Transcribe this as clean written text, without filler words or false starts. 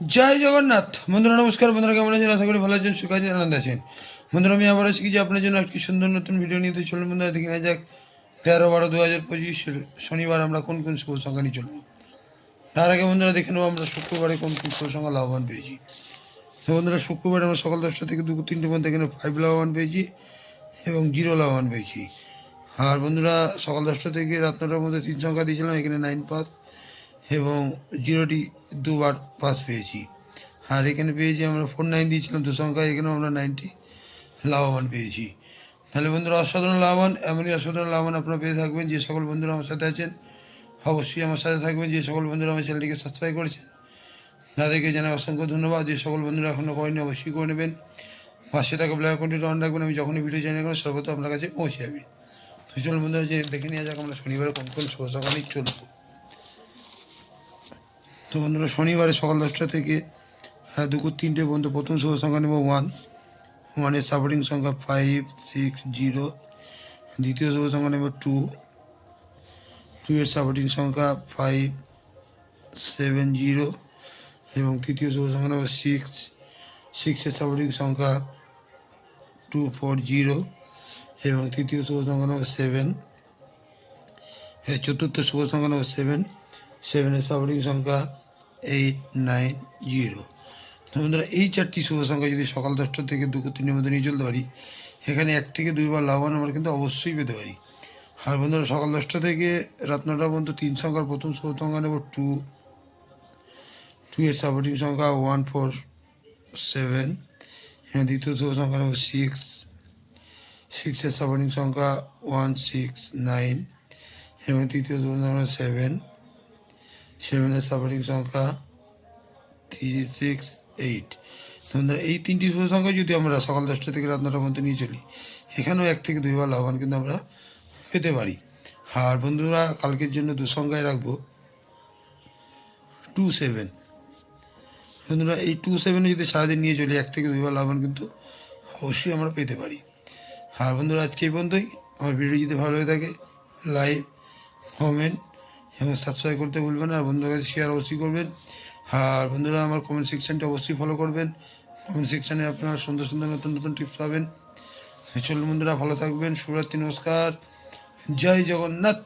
জয় জগন্নাথ। বন্ধুরা নমস্কার। বন্ধুরা কেমন আছেন? আশা করি ভালো আছেন, সুখ আছেন, আনন্দ আছেন। বন্ধুরা আমি আবার আছি যে আপনার জন্য একটি সুন্দর নতুন ভিডিও নিতে চলুন। বন্ধুরা দেখে নেওয়া যাক 13/12/2025 শনিবার আমরা কোন কোন শুভ সংখ্যা নিয়ে চলবো। তার আগে বন্ধুরা দেখে নেবো আমরা শুক্রবারে কোন কোন শুভ সংখ্যা লাভবান পেয়েছি। তো বন্ধুরা শুক্রবারে আমরা সকাল 10টা থেকে 2-3টে পর্যন্ত এখানে 5 লাভবান পেয়েছি এবং 0 লাভবান পেয়েছি। আর বন্ধুরা সকাল 10টা থেকে রাত 9টার মধ্যে 3 সংখ্যা দিয়েছিলাম, এখানে 9 পাস এবং 0টি দুবার পাস পেয়েছি। আর এখানে পেয়েছি আমরা 4-9 দিয়েছিলাম 2 সংখ্যা, এখানেও আমরা 90 লাভবান পেয়েছি। তাহলে বন্ধুরা অসাধারণ লাভবান, এমনই অসাধারণ লাভবান আপনারা পেয়ে থাকবেন। যে সকল বন্ধুরা আমার সাথে আছেন অবশ্যই আমার সাথে থাকবেন। যে সকল বন্ধুরা আমার চ্যানেলটিকে সাবস্ক্রাইব করেছেন তাদেরকে জানাই অসংখ্য ধন্যবাদ। যে সকল বন্ধুরা এখনও করেনি অবশ্যই করে নেবেন। পাশে থাকা ব্ল্যাক আইকনটি অন রাখবেন, আমি যখনই ভিডিও জানি করেন সর্বপ্রথম আপনার কাছে পৌঁছে যাবে। তো চলুন বন্ধুরা যে দেখে নেওয়া যাক আমরা শনিবারে কোন কোন শুভ সংখ্যা নিয়ে চলবো। তো বন্ধুরা শনিবারে সকাল 10টা থেকে দুপুর 3টে পর্যন্ত প্রথম শুভ সংখ্যা নেব 1। 1-এর সাপোর্টিং সংখ্যা 5, 6, 0। দ্বিতীয় শুভ সংখ্যা নেব 2। 2-এর সাপোর্টিং সংখ্যা 5, 7, 0 এবং তৃতীয় শুভ সংখ্যা নেব 6। 6-এর সাপোর্টিং সংখ্যা 2, 4, 0 এবং তৃতীয় শুভ সংখ্যা নেব 7। চতুর্থ শুভ সংখ্যা নেব 7। 7-এর সাপোর্টিং সংখ্যা 8, 9, 0। তো বন্ধুরা এই 4টি শুভ সংখ্যা যদি সকাল 10টা থেকে দুপুর 3টের মধ্যে নিয়ে চলতে পারি, এখানে 1 থেকে 2 বার লাভবান আমরা কিন্তু অবশ্যই পেতে পারি। আর বন্ধুরা সকাল 10টা থেকে রাত 9টা পর্যন্ত 3 সংখ্যার প্রথম শুভ সংখ্যা নেব 2। 2-এর সাপোর্টিং সংখ্যা 1, 4, 7 এবং দ্বিতীয় শুভ সংখ্যা নেব 6। 6-এর সাপোর্টিং সংখ্যা 1, 6, 9 এবং তৃতীয় শুভ সংখ্যা 7। 7-এর সাপোর্টিং সংখ্যা 3, 6, 8। বন্ধুরা এই 3টি শুভ সংখ্যা যদি আমরা সকাল 10টা থেকে রাত 9টা পর্যন্ত নিয়ে চলি, এখানেও 1 থেকে 2 বার লাভবান কিন্তু আমরা পেতে পারি। আর বন্ধুরা কালকের জন্য 2 সংখ্যায় রাখবো 2, 7। বন্ধুরা এই 2, 7 যদি সারাদিন নিয়ে চলি 1 থেকে 2 বার লাভবান কিন্তু অবশ্যই আমরা পেতে পারি। আর বন্ধুরা আজকে এই পর্যন্তই। আমার ভিডিও যদি ভালো হয়ে থাকে লাইক, কমেন্ট এবং সাবস্ক্রাইব করতে ভুলবেন না। আর বন্ধুদের কাছে শেয়ার অবশ্যই করবেন। আর বন্ধুরা আমার কমেন্ট সেকশানটা অবশ্যই ফলো করবেন। কমেন্ট সেকশানে আপনারা সুন্দর সুন্দর নতুন নতুন টিপস পাবেন। চলুন বন্ধুরা ভালো থাকবেন। শুভরাত্রি, নমস্কার, জয় জগন্নাথ।